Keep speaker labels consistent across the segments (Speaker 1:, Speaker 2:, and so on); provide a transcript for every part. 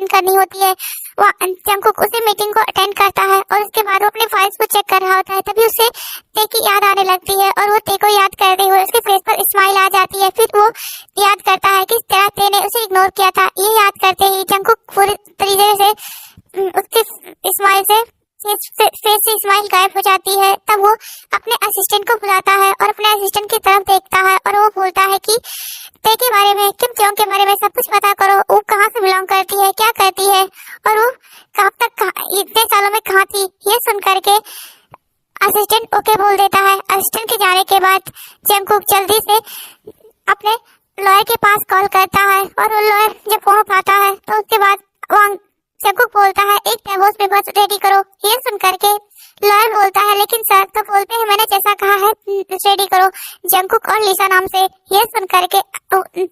Speaker 1: Attend करनी होती है। वो जंगकुक उसी मीटिंग को अटेंड करता है और उसके बाद वो अपने फाइल्स को चेक कर रहा होता है। तभी उसे ते की याद आने लगती है और वो ते को याद करते हुए उसके फेस पर स्माइल आ जाती है। फिर वो याद करता है कि तेरा ते ने उसे इग्नोर किया था। ये याद करते ही जंगकुक पूरी तरीके से उसके स्माइल से फेस से स्माइल गायब हो जाती है। तब वो अपने असिस्टेंट को बुलाता है और अपने असिस्टेंट की तरफ देखता है और वो बोलता है कि ते के बारे में, किम जोंग के बारे में सब कुछ पता करो। वो कहाँ से बिलोंग करती है, क्या करती है और वो कब तक इतने सालों में कहाँ थी। ये सुन करके असिस्टेंट ओके बोल देता है। असिस्टेंट के जाने के बाद जंगकुक जल्दी से अपने लॉयर के पास कॉल करता है और वो लॉयर जब फोन उठाता है तो उसके बाद जंगकुक बोलता है एक डिवोर्स पेपर्स रेडी करो। ये सुन करके लॉयर बोलता है लेकिन सर तो बोलते हैं मैंने जैसा कहा है रेडी करो जंगकुक और लिसा नाम से। ये सुन करके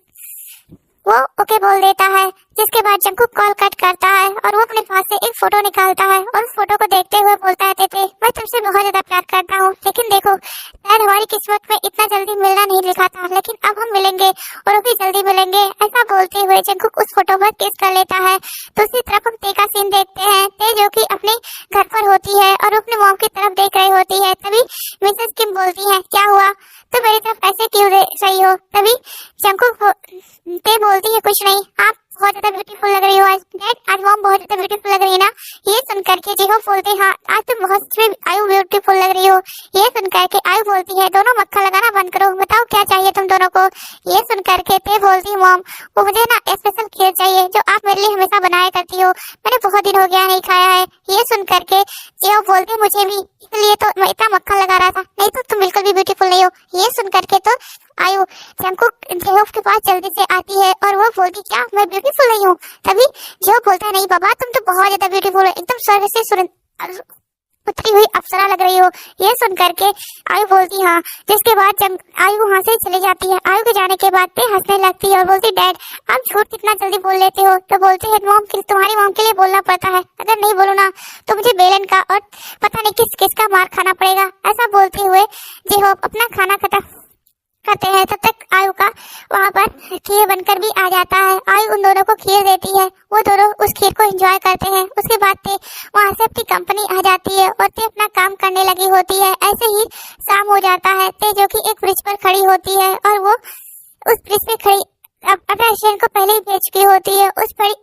Speaker 1: वो ओके बोल देता है। जिसके बाद जंगकुक कॉल कट करता है और वो अपने पास से एक फोटो निकालता है और उस फोटो को देखते हुए बोलता है तेते मैं तुमसे बहुत ज्यादा प्यार करता हूँ, लेकिन देखो शायद हमारी किस्मत में इतना जल्दी मिलना नहीं लिखा था, लेकिन अब हम मिलेंगे और अभी जल्दी मिलेंगे। ऐसा बोलते हुए जंगकुक उस फोटो पर किस कर लेता है। दूसरी तरफ हम ते का सीन देखते हैं। ते जो कि अपने घर पर होती है और अपने मॉम की तरफ देख रही होती है। तभी मिसेस किम बोलती है क्या हुआ, तो मेरी तरफ ऐसे क्यों देख रही हो। तभी जंगकुक ते बोलती है कुछ नहीं, आप बहुत ज्यादा ब्यूटीफुल लग रही हो आज। डैड आज मॉम बहुत ज्यादा ब्यूटीफुल लग रही है ना। ये सुन करके जेहो बोलते हाँ आज तुम बहुत आयु ब्यूटीफुल लग रही हो। ये सुन करके आयु बोलती है दोनों मक्खन लगाना बंद करो, बताओ क्या चाहिए तुम दोनों को। ये सुन करके ते बोलती मॉम वो मुझे ना स्पेशल खीर चाहिए जो आप मेरे लिए हमेशा बनाया करती हो, मैंने बहुत दिन हो गया नहीं खाया है। ये सुन करके जेहो बोलते मुझे भी, इसलिए तो मैं इतना मक्खन लगा रहा था, नहीं तो तुम बिल्कुल भी ब्यूटीफुल नहीं हो। ये सुन करके तो आयु जंगकुक जेहो के पास जल्दी से आती है और वो बोलती क्या मैं ब्यूटीफुल नहीं हूँ। तभी जेहो बोलता है नहीं बाबा तुम तो बहुत ज्यादा ब्यूटीफुल हो, एकदम स्वर्ग से उतरी हुई अप्सरा लग रही हो। ये सुन करके आयु बोलती हाँ। जिसके बाद आयु वहाँ से चली जाती है। आयु के जाने के बाद ते हंसने लगती है और बोलती डैड आप झूठ कितना जल्दी बोल लेते हो। तो बोलते हैं मॉम तुम्हारी मॉम के लिए बोलना पड़ता है, अगर नहीं बोलो ना तो मुझे बेलन का और पता नहीं किस किस का मार खाना पड़ेगा। ऐसा बोलते हुए जेहो अपना खाना खत्म करते हैं। तब तक आयु का वहाँ पर खीर बनकर भी आ जाता है। आयु उन दोनों को खीर देती है, वो दोनों उस खीर को एंजॉय करते हैं। उसके बाद ते वहाँ से अपनी कंपनी आ जाती है और ते अपना काम करने लगी होती है। ऐसे ही शाम हो जाता है। ते जो कि एक ब्रिज पर खड़ी होती है और वो उस ब्रिज पे खड़ी अपने स्टेशन को पहले ही भेज चुकी होती है। उस पर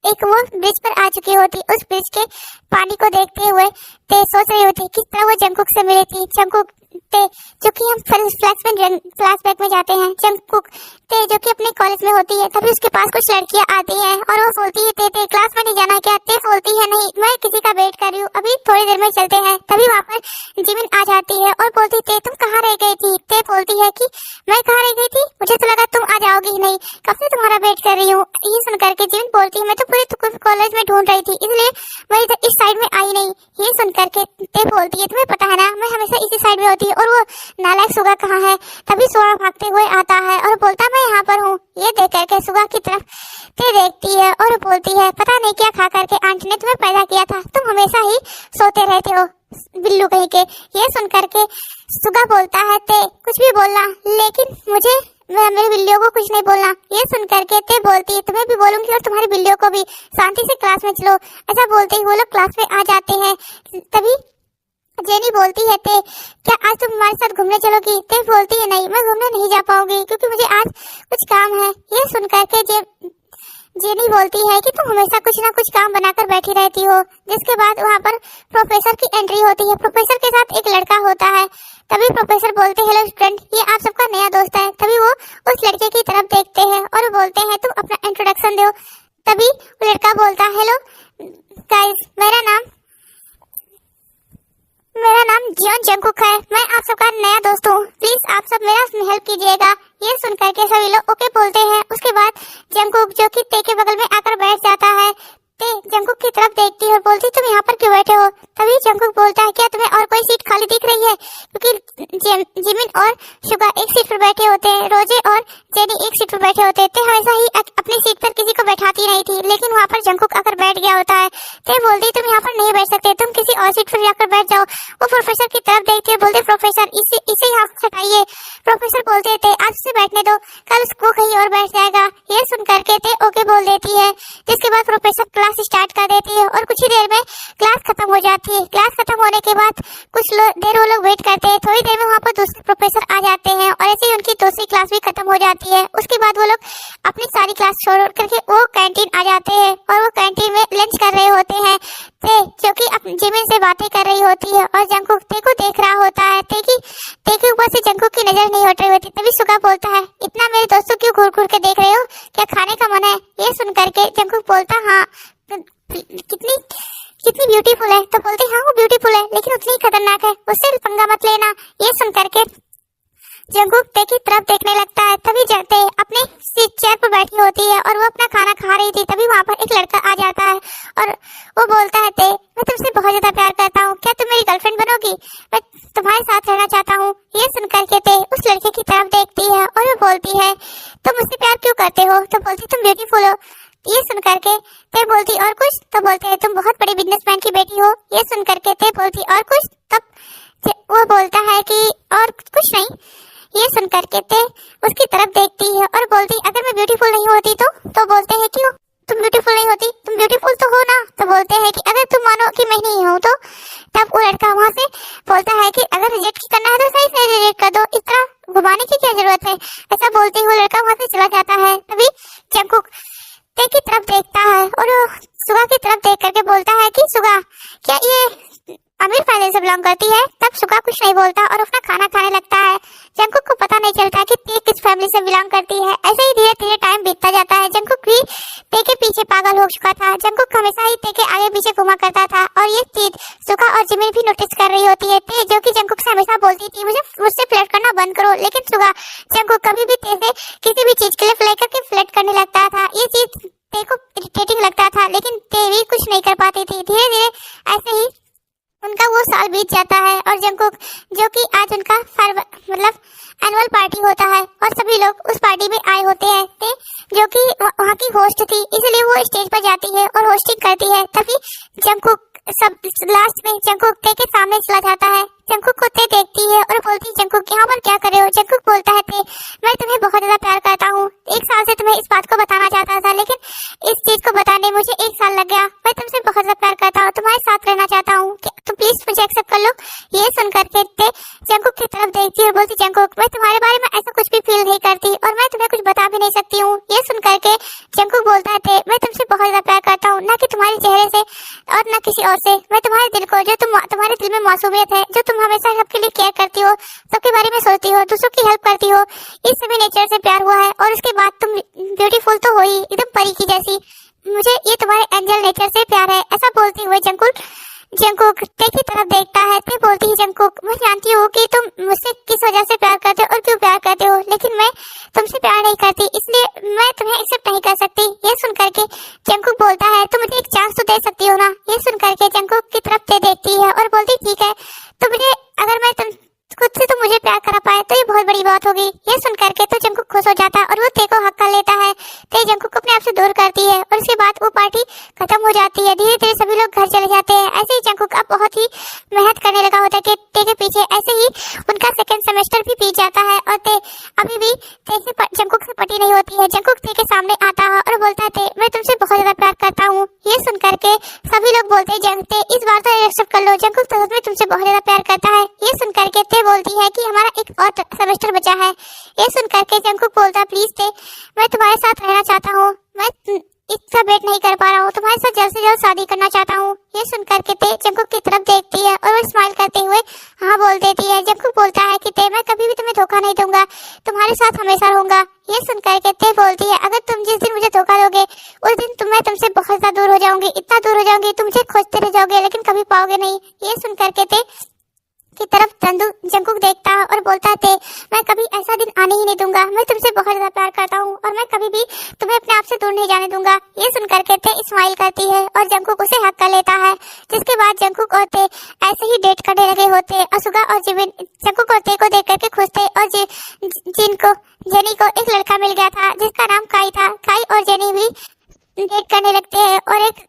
Speaker 1: एक वो ब्रिज पर आ चुकी होती। उस ब्रिज के पानी को देखते हुए ते सोच रही होती किस तरह वो जंगकुक से मिली थी। जंगकुक ते जो कि हम फ्लैशबैक में जाते हैं। जंगकुक ते जो कि अपने कॉलेज में होती है। तभी उसके पास कुछ लड़कियां आती हैं और वो बोलती है ते क्लास में नहीं जाना क्या। ते बोलती है नहीं मैं किसी का वेट कर रही हूँ, अभी थोड़ी देर में चलते हैं। तभी वहाँ पर जिमिन आ जाती है और बोलती ते तुम कहाँ रह गई थी। ते बोलती है कि मैं कहाँ रह गई थी, मुझे तो लगा तुम आ जाओगी ही नहीं, कब से तुम्हारा वेट कर रही हूँ। ये सुन करके जिमिन बोलती है मैं तो पूरे कॉलेज में ढूंढ रही थी, इसलिए मैं इधर इस साइड में आई नहीं। ये सुन करके ते बोलती है तुम्हें पता है ना मैं हमेशा इसी साइड में होती है। और वो नालायक सुगा कहाँ है। तभी सुगा भागते हुए आता है और बोलता मैं यहाँ पर हूँ। ये देख करके सुगा की तरफ ते देखती है और बोलती है पता नहीं क्या खा करके आंटी ने तुम्हें पैदा किया था, तुम हमेशा ही सोते रहते हो बिल्लू कहीं के। ये सुन करके सुगा बोलता है ते कुछ भी बोलना लेकिन मुझे मेरी बिल्लियों को कुछ नहीं बोलना। ये सुन करके ते बोलती है तुम्हें भी बोलूंगी और तुम्हारी बिल्लियों को भी, शांति से क्लास में चलो। ऐसा बोलते ही वो लोग क्लास में आ जाते हैं। तभी जेनी बोलती है ते क्या आज तुम हमारे साथ घूमने चलोगी। ते बोलती है नहीं मैं घूमने नहीं जा पाऊंगी क्योंकि मुझे आज कुछ काम है। ये सुन करके जेनी बोलती है कि तुम हमेशा कुछ ना कुछ काम बनाकर बैठी रहती हो। जिसके बाद वहाँ पर प्रोफेसर की एंट्री होती है। प्रोफेसर के साथ एक लड़का होता है। तभी प्रोफेसर बोलते हैं हेलो स्टूडेंट ये आप सबका नया दोस्त है। तभी वो उस लड़के की तरफ देखते हैं और बोलते हैं तुम अपना इंट्रोडक्शन दो। तभी वो लड़का बोलता है हेलो गाइस मेरा नाम जियोन जंगकुक है, मैं आप सबका नया दोस्त हूँ, प्लीज आप सब मेरा हेल्प कीजिएगा। ये सुनकर के सभी लोग ओके बोलते हैं। उसके बाद जंगकुक जो कि ते के बगल में आकर बैठ जाता है। ते जंगकुक की तरफ देखती है और बोलती तुम यहाँ पर क्यों बैठे हो। तभी जंगकुक बोलता है क्या तुम्हें और कोई सीट खाली दिख रही है, क्योंकि जिमिन और शुगा एक सीट पर बैठे होते हैं, रोजे और जेनी एक सीट पर बैठे होते हैं। ते हमेशा ही अपनी सीट पर किसी को बैठाती नहीं थी, लेकिन वहाँ पर जंकुक आकर बैठ गया होता है। ते बोलती तुम यहाँ पर नहीं बैठ सकते, तुम किसी और सीट पर जाकर बैठ जाओ। वो प्रोफेसर की तरफ देखती है, बोलते प्रोफेसर इसे यहाँ से हटाइए। प्रोफेसर बोलते थे आज उसे बैठने दो, कल उसको कहीं और बैठ जाएगा। ये सुन करके ते ओके बोल देती है, जिसके बाद प्रोफेसर क्लास स्टार्ट कर देती है और कुछ ही देर में क्लास खत्म हो जाती है। क्लास खत्म होने के बाद कुछ देर वो लोग वेट करते हैं, थोड़ी देर में वहाँ पर दूसरे प्रोफेसर आ जाते हैं और ऐसे ही उनकी दूसरी क्लास भी खत्म हो जाती है। उसके बाद वो लोग अपनी सारी क्लास छोड़ करके वो कैंटीन आ जाते हैं और वो कैंटीन में लंच कर रहे होते हैं। ते जो कि अपनी जिमिन से बातें कर रही होती है और जंकुक ते को देख रहा होता है। ते के ऊपर से जंकुक की नजर नहीं हट रही होती। तभी सुगा बोलता है इतना मेरे दोस्तों क्यों घूर घूर के देख रहे हो, क्या खाने का मन है? ये सुन करके जंकुक बोलता हाँ कितनी ब्यूटीफुल है। तो बोलते हाँ वो ब्यूटीफुल है लेकिन उतनी खतरनाक है, उससे पंगा मत लेना। ये सुन करके जंकुक ते की तरफ देखने लगता है। तभी ते अपने चेयर पर बैठी होती है और वो अपना खाना खा रही थी। तभी वहाँ पर एक लड़का आ जाता है और वो बोलता है ते मैं तुमसे बहुत ज्यादा प्यार करता हूँ, क्या तुम मेरी गर्लफ्रेंड बनोगी? मैं तुम्हारे साथ रहना चाहता हूँ। ये सुन करके ते उस लड़के की तरफ देखती है और वो बोलती है तुम मुझसे प्यार क्यों करते हो? तो बोलती तुम ब्यूटीफुल हो। ये सुन करके ते बोलती और कुछ? तो बोलते हैं तुम बहुत बड़े बिजनेसमैन की बेटी हो। ये सुन करके ते बोलती और कुछ? तब वो बोलता है कि और कुछ नहीं। ये सुन करके ते उसकी तरफ देखती है और बोलती अगर मैं ब्यूटीफुल नहीं होती तो बोलते हैं क्यों तुम ब्यूटीफुल नहीं होती, तुम ब्यूटीफुल तो हो ना। तो बोलते हैं कि अगर तुम मानो कि मैं नहीं हूँ तो। तब वो लड़का वहाँ से बोलता है कि अगर रिजेक्ट करना है तो सही से रिजेक्ट कर दो, इस तरह घुमाने की क्या जरूरत है। ऐसा बोलते हुए लड़का वहाँ से चला जाता है। तभी जंकुक ते की तरफ देखता है और सुगा की तरफ देख करके बोलता है कि सुगा क्या ये अमीर फैमिली से बिलोंग करती है? तब सुगा कुछ नहीं बोलता और अपना खाना खाने लगता है। जंकुक को पता नहीं चलता कि ते किस फैमिली से बिलोंग करती है। ऐसे ही धीरे धीरे टाइम बीतता जाता है। जंकुक भी ते के पीछे पागल हो चुका था। जंकुक हमेशा ही ते के आगे पीछे घुमा करता था और ये चीज सुगा और जिमिन भी नोटिस कर रही होती है। ते जो कि जंकुक से हमेशा बोलती थी मुझसे फ्लर्ट करना बंद करो, लेकिन सुगा जंकुक कभी भी ते से किसी भी चीज के लिए फ्लर्ट करके फ्लर्ट करने लगता था। ये चीज ते को इरिटेटिंग लगता था, लेकिन ते भी कुछ नहीं कर पाती थी। धीरे धीरे ऐसे ही उनका वो साल बीत जाता है और जंकुक जो कि आज उनका मतलब एनुअल पार्टी होता है और सभी लोग उस पार्टी में आए होते हैं। ते जो कि वहाँ की होस्ट थी, इसलिए वो स्टेज पर जाती है और होस्टिंग करती है। तभी जंकुक सब लास्ट में जंकुक ते के सामने चला जाता है। जंकुक को ते देखती है और बोलती जंकुक यहाँ पर क्या कर रहे हो? जंकुक बोलता है ते मैं तुम्हें बहुत ज्यादा प्यार करता हूँ, एक साल से तुम्हें इस बात को बताना चाहता था, लेकिन इस चीज को बताने मुझे एक साल लग गया। मैं तुमसे बहुत ज्यादा प्यार करता हूँ, तुम्हारे साथ रहना चाहता हूँ, तुम प्लीज मुझे एक्सेप्ट कर लो। ये सुन करके ते जंकुक की तरफ देखती है और बोलती जंकुक मैं तुम्हारे बारे में ऐसा कुछ भी फील नहीं करती और मैं तुम्हें कुछ बता भी नहीं सकती हूँ। ये सुन करके जंकुक बोलता है ते मैं तुमसे बहुत ज्यादा प्यार करता हूँ, न कि तुम्हारे चेहरे से और न किसी और से। मैं तुम्हारे दिल को जो तुम्हारे दिल में मासूमियत है, जो तुम हमेशा सबके लिए केयर करती हो, सबके बारे में सोचती हो, दूसरों की हेल्प करती हो, इस सभी नेचर से प्यार हुआ है। और उसके बाद तुम ब्यूटीफुल तो हो ही, एकदम परी की जैसी। मुझे ये तुम्हारे एंजल नेचर से प्यार है। ऐसा बोलती हुए जंकुक ते की तरफ देखता है। ते बोलती है जंकुक मैं जानती हूँ कि तुम मुझसे किस वजह से प्यार करते हो और क्यों प्यार करते हो, लेकिन मैं तुमसे प्यार नहीं करती, इसलिए मैं तुम्हें एक्सेप्ट नहीं कर सकती। ये सुन करके जंकुक बोलता है तुम मुझे एक चांस तो दे सकती हो ना। ये सुन करके जंकुक की तरफ ते देखती है और बोलती ठीक है, तो मुझे अगर मैं तुम खुद से तो मुझे प्यार करा पाए तो ये बहुत बड़ी बात होगी। ये सुन करके तो जंकुक खुश हो जाता है और वो ते को हक कर लेता है। ते जंकुक को अपने आप से दूर करती है और उसके बाद वो पार्टी खत्म हो जाती है। धीरे धीरे सभी लोग घर चले जाते हैं। ऐसे ही जंकुक अब बहुत ही मेहनत करने लगा होता है कि ते के पीछे। ऐसे ही उनका सेकंड सेमेस्टर भी बीत जाता है और ते अभी भी जंकुक से पटी नहीं होती है। जंकुक ते के सामने आता है और बोलता है ते मैं तुमसे बहुत ज्यादा प्यार करता हूँ। ये सुन करके सभी लोग बोलते हैं ते इस बार तो एक्सेप्ट कर लो, जंकुक तो सच में तुमसे बहुत ज्यादा प्यार करता है। ये सुन करके ते बोलती है कि हमारा एक और सेमेस्टर बचा है। ये सुन करके जंकुक बोलता है प्लीज ते मैं तुम्हारे साथ रहना चाहता हूँ, मैं इतना वेट नहीं कर पा रहा हूँ, तुम्हारे साथ जल्द से जल्द शादी करना चाहता हूँ। ये सुन करके ते जंकुक की तरफ देखती है और वो स्माइल करते हुए हाँ बोल देती है। जंकुक बोलता है कि ते मैं कभी भी तुम्हें धोखा नहीं दूंगा, तुम्हारे साथ हमेशा रहूंगा। ये सुन करके ते बोलती है अगर तुम जिस दिन मुझे धोखा दोगे उस दिन मैं तुमसे बहुत ज्यादा दूर हो जाऊंगी, इतना दूर हो जाऊंगी तुम मुझे खोजते रह जाओगे लेकिन कभी पाओगे नहीं। ये सुन करके ते की तरफ जंकुक देखता है और बोलता है मैं कभी ऐसा दिन आने ही नहीं दूंगा, मैं तुमसे बहुत ज्यादा प्यार करता हूँ और मैं कभी भी तुम्हें अपने आप से दूर नहीं जाने दूंगा। ये सुन करके ते स्माइल करती है और जंकुक उसे हक कर लेता है। जिसके बाद जंकुक और ते ऐसे ही डेट करने लगे होते और सुगा और जिमिन जंकुक और ते को देख करके खुश थे और जेनी को एक लड़का मिल गया था जिसका नाम काई था। काई और जेनी भी डेट करने लगते हैं और एक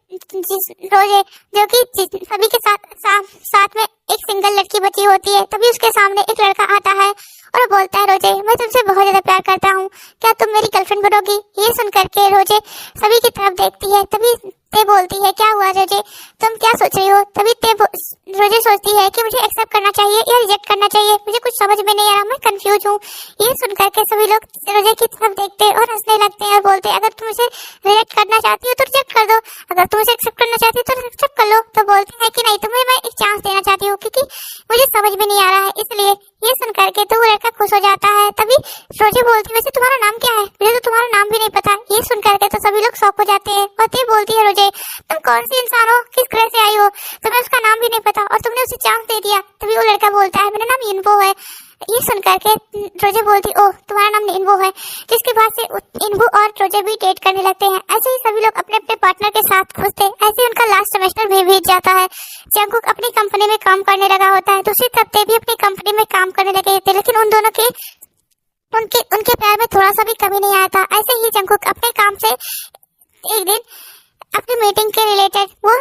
Speaker 1: रोजे जो कि सभी के साथ में एक सिंगल लड़की बची होती है, तभी उसके सामने एक लड़का आता है और बोलता है, रोजे मैं तुमसे बहुत ज्यादा प्यार करता हूँ, क्या तुम मेरी गर्लफ्रेंड बनोगी? ये सुन करके रोजे सभी की तरफ देखती है, तभी ते बोलती है, क्या हुआ रोजे, तुम क्या सोच रही हो? तभी ते रोजे सोचती है कि मुझे एक्सेप्ट करना चाहिए या रिजेक्ट करना चाहिए, मुझे कुछ समझ में नहीं आ रहा, मैं कंफ्यूज हूँ। ये सुन करके सभी लोग रोजे की तरफ देखते हैं और हंसने लगते हैं और बोलते हैं, अगर तुम मुझे रिजेक्ट करना चाहती हो तो रिजेक्ट कर दो, अगर तुम मुझे एक्सेप्ट करना चाहती हो तो एक्सेप्ट कर लो। तो बोलते हैं कि नहीं, तुम्हें मैं एक चांस देना चाहती हूँ क्योंकि मुझे समझ में नहीं आ रहा है, इसलिए। ये सुन करके तो वो लड़का खुश हो जाता है। तभी रोजे बोलती है, वैसे तुम्हारा नाम क्या है? मुझे तो तुम्हारा नाम भी नहीं पता। ये सुन करके तो सभी लोग शॉक हो जाते हैं और ते बोलती है, रोजे तुम कौन सी इंसान हो, किस ग्रह से आई हो, तुम्हें उसका नाम भी नहीं पता और तुमने उसे चांस दे दिया। तभी वो लड़का बोलता है, मेरा नाम इन्वो है। ये सुन करके रोजे बोलती, ओह तुम्हारा नाम इन्वो है। जिसके बाद से इन्वो और रोजे भी डेट करने लगते हैं। ऐसे ही सभी लोग अपने अपने पार्टनर के साथ खुश थे। ऐसे ही उनका लास्ट सेमेस्टर भी बीत जाता है। जंगकुक अपनी कंपनी में काम करने लगा होता है, दूसरी तरफ ते भी अपनी कंपनी में काम करने लगे थे, लेकिन उन दोनों के उनके प्यार में थोड़ा सा भी कमी नहीं आया था। ऐसे ही जंगकुक अपने काम से एक दिन अपनी मीटिंग के रिलेटेड वो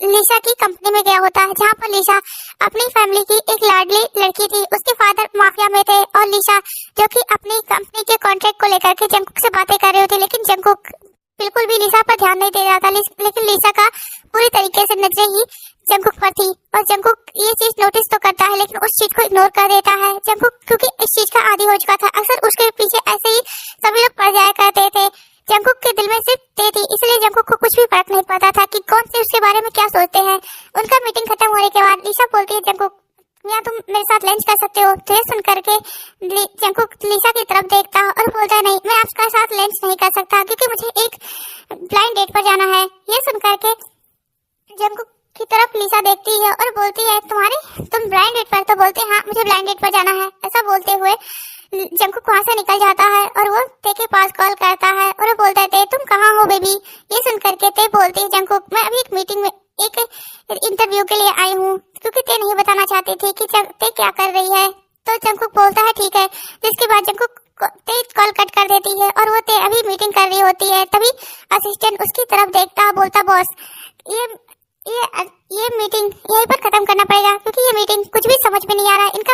Speaker 1: लिशा की कंपनी में गया होता है, जहाँ पर लिशा अपनी फैमिली की एक लाडली लड़की थी। उसके फादर माफिया में थे और लिशा जो कि अपनी कंपनी के कॉन्ट्रैक्ट को लेकर के जंगकुक से बातें कर रही होती, लेकिन जंगकुक बिल्कुल भी लिशा पर ध्यान नहीं दे रहा था। लेकिन लिशा का पूरी तरीके से नजरें ही जंगकुक पर थी और जंगकुक ये चीज नोटिस तो करता है, लेकिन उस चीज को इग्नोर कर देता है। जंगकुक क्योंकि इस चीज का आदी हो चुका था, अक्सर उसके पीछे ऐसे ही सभी लोग पड़ जाया करते थे। जंगकुक के दिल में सिर्फ ते थी, इसलिए जंगकुक को कुछ भी फर्क नहीं पड़ता था कि कौन से उसके बारे में क्या सोचते हैं। उनका मीटिंग खत्म होने के बाद लिशा बोलती है, जंगकुक या तुम मेरे साथ लंच कर सकते हो। तो ये सुन करके जंगकुक लिशा की तरफ देखता और बोलता है, नहीं मैं आपके साथ लंच नहीं कर सकता क्योंकि मुझे एक ब्लाइंड डेट पर जाना है। ये सुन करके जंगकुक की तरफ लिशा देखती है और बोलती है, तुम ब्लाइंड डेट पर? तो बोलते हैं, हाँ मुझे ब्लाइंड डेट पर जाना है। ऐसा बोलते हुए जंगकुक वहाँ से निकल जाता है और वो ते के पास कॉल करता है और वो बोलता है, ते तुम कहाँ हो बेबी? ये सुन करके ते बोलती है, जंगकुक मैं अभी एक मीटिंग में एक इंटरव्यू के लिए आई हूँ, क्योंकि ते नहीं बताना चाहती थी कि ते क्या कर रही है। तो जंगकुक बोलता है, ठीक है। जिसके बाद जंगकुक ते कॉल कट कर देती है और वो ते अभी मीटिंग कर रही होती है। तभी असिस्टेंट उसकी तरफ देखता है, बोलता, बॉस ये मीटिंग यहीं पर खत्म करना पड़ेगा क्योंकि ये मीटिंग कुछ भी समझ में नहीं आ रहा है। इनका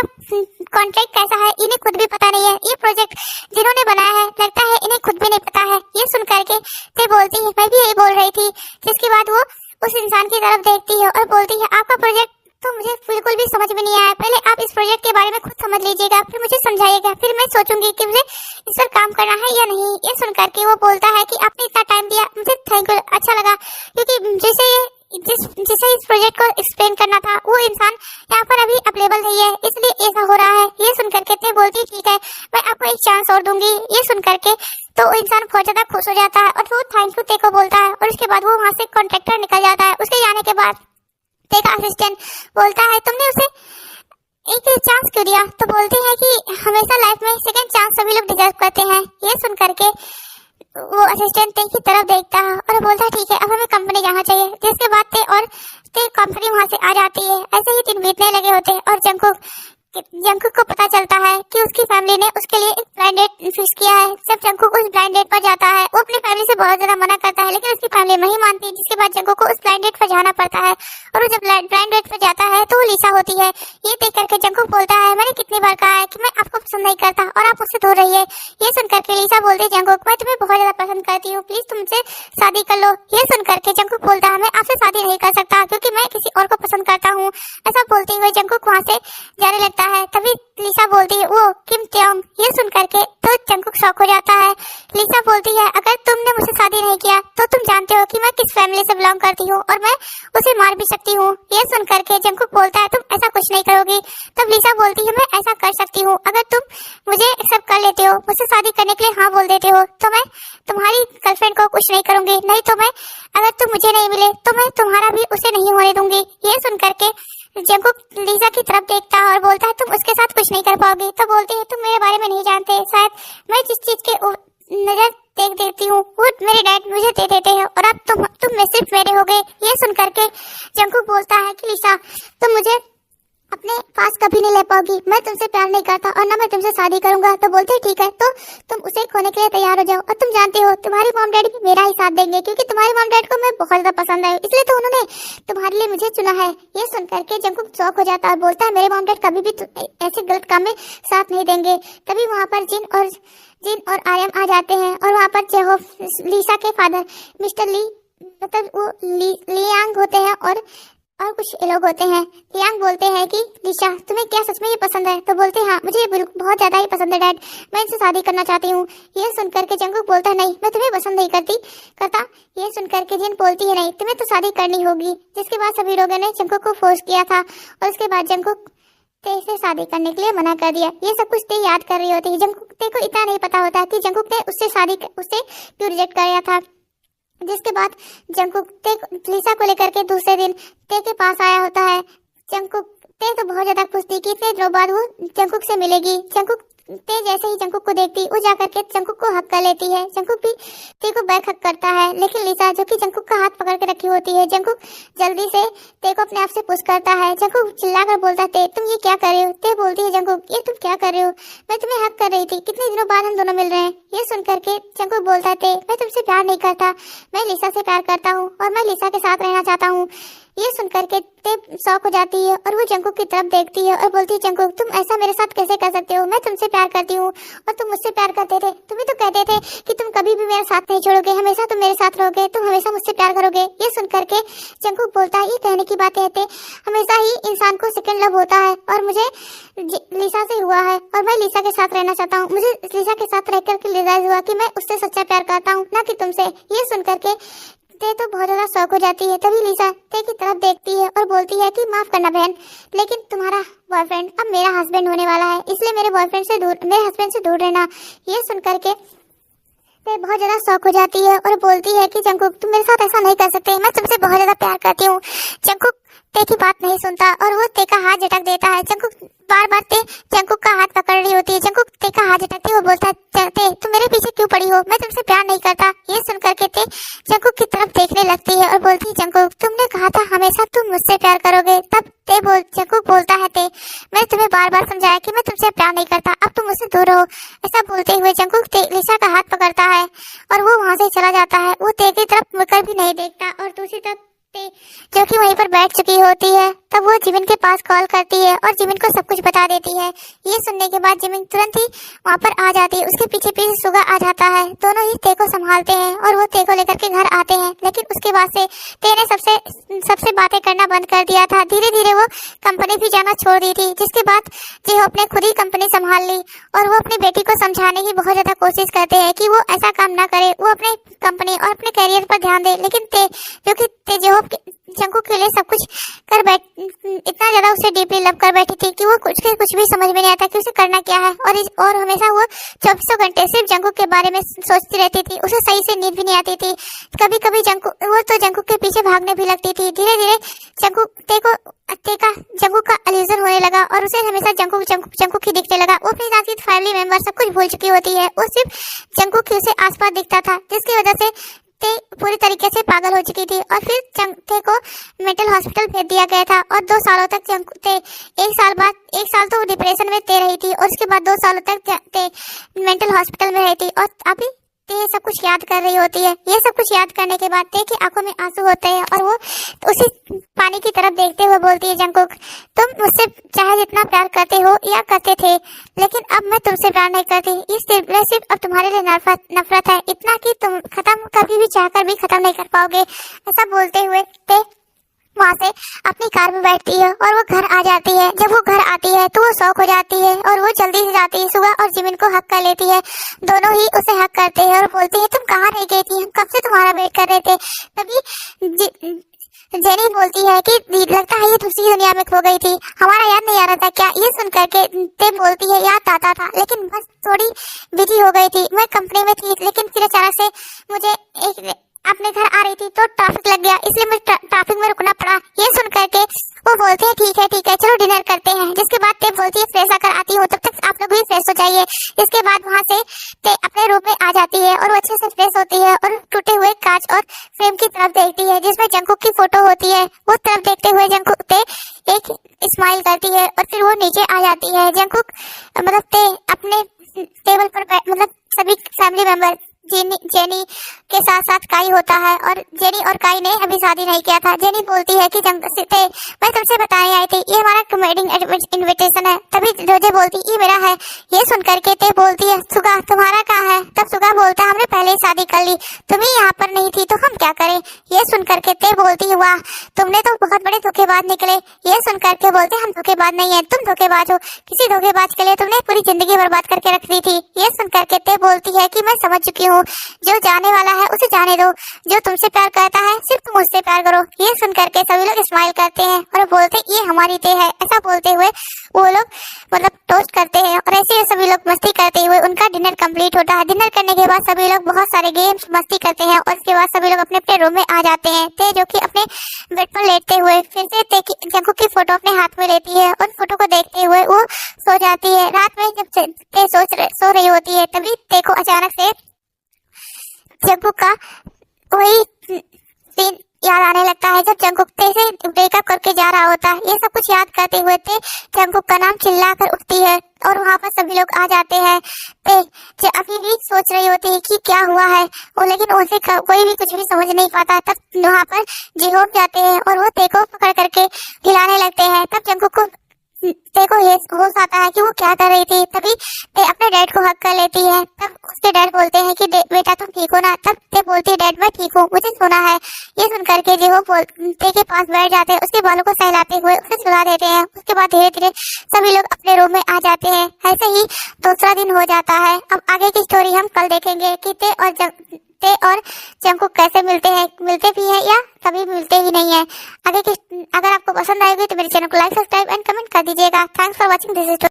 Speaker 1: कॉन्ट्रैक्ट कैसा है इन्हें खुद भी पता नहीं है, ये प्रोजेक्ट जिन्होंने बनाया है लगता है इन्हें खुद भी नहीं पता है। ये सुन करके ते बोलती है, मैं भी यही बोल रही थी। जिसके बाद वो उस इंसान की तरफ देखती है और बोलती है, आपका प्रोजेक्ट तो मुझे बिल्कुल भी समझ में नहीं आया, पहले आप इस प्रोजेक्ट के बारे में खुद समझ लीजिएगा, फिर मुझे समझाइएगा, फिर मैं सोचूंगी कि मुझे इस पर काम करना है या नहीं। ये सुन करके वो बोलता है कि आपने इतना टाइम दिया, मुझे थैंक यू, अच्छा लगा, क्योंकि जिसे इस प्रोजेक्ट को एक्सप्लेन करना था वो इंसान यहाँ पर अभी अवेलेबल नहीं है, इसलिए ऐसा हो रहा है। ये सुन करके ते बोलती, ठीक है मैं आपको एक चांस और दूंगी। ये सुन करके तो इंसान बहुत ज्यादा खुश हो जाता है और वो थैंक यू ते को बोलता है और उसके बाद वो वहाँ से कॉन्ट्रैक्टर निकल जाता है। उसके जाने के बाद ते का असिस्टेंट बोलता है, तुमने उसे एक चांस क्यों दिया? तो बोलते हैं कि हमेशा लाइफ में सेकंड चांस सभी लोग डिजर्व करते हैं। ये सुन करके वो असिस्टेंट ते की तरफ देखता है और बोलता है, ठीक है अब हमें कंपनी जाना चाहिए। जिसके बाद ते कंपनी वहाँ से आ जाती है। ऐसे ही दिन बीतने लगे होते हैं और जंगकुक को पता चलता है कि उसकी फैमिली ने उसके लिए एक ब्लाइंड डेट फिक्स किया है। जब जंगकुक उस ब्लाइंड डेट पर जाता है, वो अपनी फैमिली से बहुत ज्यादा मना करता है, लेकिन उसकी फैमिली नहीं मानती। जिसके बाद जंगकुक को उस ब्लाइंड डेट पर जाना पड़ता है और वो जब ब्लाइंड डेट पर जाता है तो वो लिशा होती है। ये देख करके जंगकुक बोलता है, मैंने कितनी बार कहा है कि मैं आपको पसंद नहीं करता और आप मुझसे दूर रहिए। ये सुन करके लिशा बोलती है, जंगकुक मैं तुम्हें बहुत ज्यादा पसंद करती हूँ, प्लीज तुमसे शादी कर लो। ये सुन करके जंगकुक बोलता है, मैं आपसे शादी नहीं कर सकता क्योंकि मैं किसी और को पसंद करता हूँ। ऐसा बोलते हुए जंगकुक वहाँ से जाने लगता है। तभी लिशा बोलती है, वो किम त्योंग। ये सुन करके तो जंगकुक शॉक हो जाता है। लिशा बोलती है, अगर तुमने मुझसे शादी नहीं किया तो तुम जानते हो कि मैं किस फैमिली से बिलोंग करती हूँ और मैं उसे मार भी सकती हूँ। ये सुन करके जंगकुक बोलता है, तुम ऐसा कुछ नहीं करोगी। तब लिशा बोलती है, मैं ऐसा कर सकती हूँ, अगर तुम मुझे एक्सेप्ट कर लेते हो, मुझसे शादी करने के लिए हाँ बोल देते हो, तो मैं तुम्हारी गर्लफ्रेंड को कुछ नहीं करूंगी, नहीं तो मैं अगर तुम मुझे नहीं मिले तो मैं तुम्हारा भी उसे नहीं होने दूंगी। ये सुन करके जंगकुक लिशा की तरफ देखता है और बोलता है, तुम उसके साथ कुछ नहीं कर पाओगी। तो बोलती है, तुम मेरे बारे में नहीं जानते, शायद मैं जिस चीज के नजर देख देती हूँ वो मेरे डैड मुझे दे देते हैं और अब तुम में सिर्फ मेरे हो गए। ये सुन करके जंगकुक बोलता है कि लिशा तुम मुझे अपने पास कभी नहीं ले पाओगी, मैं तुमसे प्यार नहीं करता और ना मैं तुमसे शादी करूंगा। तो बोलते ठीक है, तो तुम उसे खोने के लिए तैयार हो जाओ। और तुम जानते हो तुम्हारी मॉम डैडी भी मेरा ही साथ देंगे, क्योंकि तुम्हारी मॉम डैड को मैं बहुत ज्यादा पसंद है, इसलिए तो उन्होंने तुम्हारे लिए मुझे चुना है। ये सुन करके जंकुक शौक हो जाता है और बोलता है मेरे मॉम डैड कभी भी ऐसे गलत काम में साथ नहीं देंगे। तभी वहाँ पर जिन और आर्यन आ जाते हैं और वहाँ पर जेहोफ लिसा के फादर मिस्टर ली, मतलब वो लियांग होते हैं और कुछ लोग होते हैं। लियांग बोलते हैं कि लिसा तुम्हें क्या सच में ये पसंद है? तो बोलते हैं हाँ मुझे ये बिल्कुल बहुत ज्यादा ही पसंद है डैड, मैं इनसे शादी करना चाहती हूँ। ये सुन करके जंकुक बोलता है नहीं मैं तुम्हें पसंद नहीं करता। ये सुन करके जिन बोलती है नहीं तुम्हें तो शादी करनी होगी। जिसके बाद सभी लोगों ने जंकुक को फोर्स किया था और उसके बाद जंकुक ते से शादी करने के लिए मना कर दिया। ये सब कुछ ते याद कर रही होती है। जंकुक ते को इतना नहीं पता होता कि जंकुक ने उससे क्यों रिजेक्ट किया था। जिसके बाद जंकुक ते लिसा को लेकर के दूसरे दिन ते के पास आया होता है। जंकुक ते तो बहुत ज्यादा खुश थी कि इतने दिनों बाद वो जंकुक से मिलेगी। जंकुक ते जैसे ही जंकुक को देखती वो जाकर के जंकुक को हक कर लेती है। जंकुक भी ते को बैक हक करता है, लेकिन लिसा जो कि जंकुक का हाथ पकड़ के रखी होती है, जंकुक जल्दी से ते को अपने आप से पुश करता है। जंकुक चिल्लाकर बोलता है ते तुम ये क्या कर रहे हो? ते बोलती है जंकुक ये तुम क्या कर रहे हो? मैं तुम्हें हक कर रही थी, कितने दिनों बाद हम दोनों मिल रहे हैं। ये सुन करके जंकुक बोलता है ते मैं तुमसे प्यार नहीं करता, मैं लिसा से प्यार करता हूँ और मैं लिसा के साथ रहना चाहता हूँ। ये सुन करके ते शॉक हो जाती है और वो जंकुक की तरफ देखती है और बोलती है जंकुक तुम ऐसा मेरे साथ कैसे कर सकते हो? मैं तुमसे प्यार करती हूँ और तुम मुझसे प्यार करते थे। तुम ही तो कहते थे कि तुम कभी भी मेरा साथ नहीं छोड़ोगे, हमेशा तुम मेरे साथ रहोगे, तुम हमेशा मुझसे प्यार करोगे। ये सुन करके जंकुक बोलता है ये कहने की बात है, हमेशा ही इंसान को सेकंड लव होता है और मुझे लिसा से हुआ है और मैं लिसा के साथ रहना चाहता हूँ। मुझे लिसा के साथ रहकर के रियलाइज हुआ कि मैं उससे सच्चा प्यार करता हूँ, ना कि तुमसे। ये सुन करके ते तो बहुत ज्यादा शौक हो जाती है। तभी लिसा ते की तरफ देखती है और बोलती है कि माफ करना बहन, लेकिन तुम्हारा बॉयफ्रेंड अब मेरा हस्बैंड होने वाला है, इसलिए मेरे हस्बैंड से दूर रहना। ये सुन करके ते बहुत ज्यादा शौक हो जाती है और बोलती है कि जंकुक तुम मेरे साथ ऐसा नहीं कर सकते, मैं तुमसे बहुत ज्यादा प्यार करती हूँ। जंकुक ते की बात नहीं सुनता और वो ते का हाथ झटक देता है। जंकुक बार बार ते जंकुक का हाथ पकड़ रही होती है। जंकुक ते का हाथ झटकती है, वो बोलता है ते तुम मेरे पीछे क्यों पड़ी हो, मैं तुमसे प्यार नहीं करता। ये सुन करके ते जंकुक की तरफ देखने लगती है और बोलती है जंकुक तुमने कहा था हमेशा तुम मुझसे प्यार करोगे। तब जंकुक बोलता है ते मैंने तुम्हें बार बार समझाया कि मैं तुमसे प्यार नहीं करता, अब तुम मुझसे दूर रहो। ऐसा बोलते हुए जंकुक ते लिसा का हाथ पकड़ता है और वो वहाँ से चला जाता है। वो ते की तरफ मुड़कर भी नहीं देखता और दूसरी तरफ जो कि वहीं पर बैठ चुकी होती है। तब वो जिमिन के पास कॉल करती है और जिमिन को सब कुछ बता देती है। ये सुनने के बाद जिमिन तुरंत ही वहाँ पर आ जाती है, उसके पीछे पीछे सुगा आ जाता है। दोनों ही ते को संभालते हैं और वो ते को लेकर के घर आते हैं। लेकिन उसके बाद से ते ने सबसे बातें करना बंद कर दिया था। धीरे धीरे वो कंपनी भी जाना छोड़ दी थी। जिसके बाद जेहोफ ने खुद ही कंपनी संभाल ली और वो अपनी बेटी को समझाने की बहुत ज्यादा कोशिश करते हैं कि वो ऐसा काम ना करे, वो अपने कंपनी और अपने करियर पर ध्यान दे। लेकिन ते जो कि ते जेहोफ जंकुक के लिए सब कुछ कर इतना ज्यादा उसे डीपली लव कर बैठी थी कि वो कुछ भी समझ में नहीं आता कि उसे करना क्या है। और हमेशा वो 24 घंटे सिर्फ जंकुक के बारे में सोचती रहती थी। उसे सही से नींद भी नहीं आती थी। कभी कभी जंकुक के पीछे भागने भी लगती थी। धीरे धीरे जंकुक का इल्यूजन होने लगा और उसे हमेशा जंकुक ही दिखने लगा। वो अपनी साथी फैमिली मेंबर सब कुछ भूल चुकी होती है। वो सिर्फ जंकुक ही उसे आसपास दिखता था, जिसकी वजह से ते पूरी तरीके से पागल हो चुकी थी। और फिर ते को मेंटल हॉस्पिटल भेज दिया गया था और 2 सालों तक एक साल तो डिप्रेशन में ते रही थी और उसके बाद 2 सालों तक ते मेंटल हॉस्पिटल में रही थी। और अभी ते सब कुछ याद कर रही होती है। ये सब कुछ याद करने के बाद ते की आंखों में आंसू होते हैं और वो उसी पानी की तरफ देखते हुए बोलती है जंकुक तुम मुझसे चाहे जितना प्यार करते हो या करते थे, लेकिन अब मैं तुमसे प्यार नहीं करती। इस सिर्फ अब तुम्हारे लिए नफरत है, इतना कि तुम खत्म कभी भी चाहकर भी खत्म नहीं कर पाओगे। ऐसा बोलते हुए ते वहाँ से अपनी कार में बैठती है और वो घर आ जाती है। जब वो घर आती है तो वो शौक हो जाती है और वो जल्दी से जाती है सुगा और जिमिन को हक कर लेती है। दोनों ही उसे हक करते हैं और बोलती है तुम कहाँ रह गई थी, हम कब से तुम्हारा वेट कर रहे थे। तभी जेनी बोलती है कि लगता है ये दूसरी दुनिया में खो गई थी, हमारा याद नहीं आ रहा था क्या। ये सुन करके ते बोलती है याद आता था, लेकिन बस थोड़ी बिजी हो गई थी, मैं कंपनी में थी, लेकिन फिर अचानक से मुझे अपने घर आ रही थी तो ट्रैफिक लग गया, इसलिए मुझे ट्रैफिक में रुकना पड़ा। ये सुन करके वो बोलते हैं ठीक है चलो डिनर करते हैं। जिसके बाद ते बोलती है फ्रेश होकर आती हूँ, तब तक आप लोग भी फ्रेश हो जाइए। इसके बाद वहाँ से ते अपने रूम में आ जाती है और वो अच्छे से फ्रेश होती है और टूटे हुए कांच और फ्रेम की तरफ देखती है जिसमें जंकुक की फोटो होती है। वो तरफ देखते हुए जंकुक ते एक स्माइल करती है और फिर वो नीचे आ जाती है। जंकुक मतलब ते अपने टेबल पर मतलब सभी फैमिली मेंबर जेनी के साथ साथ काई होता है और जेनी और काई ने अभी शादी नहीं किया था। जेनी बोलती है कि मैं तुमसे बताने आई थी, ये हमारा वेडिंग इनविटेशन है। तभी रोजे बोलती ये मेरा है। ये सुन करके ते बोलती है सुगा तुम्हारा कहाँ है? तब सुगा बोलता है हमने पहले ही शादी कर ली, तुम्ही यहाँ पर नहीं थी तो हम क्या करें। ये सुन करके ते बोलती है वाह तुमने तो बहुत बड़े धोखेबाज निकले। ये सुन करके बोलते हम धोखेबाज नहीं है, तुम धोखेबाज हो। किसी धोखेबाज के लिए तुमने पूरी जिंदगी बर्बाद करके रख दी थी। ये सुन करके ते बोलती है कि मैं समझ चुकी हूँ, जो जाने वाला है उसे जाने दो, जो तुमसे प्यार करता है सिर्फ तुम उससे प्यार करो। ये सुन करके सभी लोग स्माइल करते हैं और बोलते ये हमारी ते है। ऐसा बोलते हुए वो लोग मतलब टोस्ट करते हैं और ऐसे सभी लोग मस्ती करते हुए उनका डिनर कंप्लीट होता है। डिनर करने के बाद सभी लोग बहुत सारे गेम्स मस्ती करते हैं और उसके बाद सभी लोग अपने अपने रूम में आ जाते हैं। ते जो कि अपने बेड पर लेटते हुए फिर से ते की जंकुक की फोटो अपने हाथ में लेती है और फोटो को देखते हुए वो सो जाती है। रात में जब ते सो रही होती है तभी ते को अचानक से जंकुक का वही सीन याद आने लगता है जब जंकुक ते से ब्रेकअप करके जा रहा होता है। ये सब कुछ याद करते हुए ते जंकुक का नाम चिल्ला कर उठती है और वहाँ पर सभी लोग आ जाते हैं। ते अभी भी सोच रही होती है कि क्या हुआ है वो, लेकिन उसे कोई भी कुछ भी समझ नहीं पाता। तब वहाँ पर जिहोप जाते हैं और वो ते को पकड़ करके हिलाने लगते हैं। तब जंकुक को ते को होश आता है कि वो क्या कर रही थी। तभी ते अपने डैड को हक कर लेती है। तब उसके डैड बोलते हैं कि बेटा तुम ठीक हो ना? तब ते बोलती है डैड मैं ठीक हूँ, मुझे सोना है। ये सुन करके जो ते के पास बैठ जाते हैं, उसके बालों को सहलाते हुए उसे सुला देते हैं। उसके बाद धीरे धीरे सभी लोग अपने रूम में आ जाते हैं। ऐसे ही दूसरा दिन हो जाता है। अब आगे की स्टोरी हम कल देखेंगे कि ते और जंकुक कैसे मिलते भी हैं या कभी मिलते ही नहीं है। आगे की अगर आपको पसंद आएगी तो मेरे चैनल को लाइक सब्सक्राइब एंड कमेंट कर दीजिएगा। Thanks for watching this.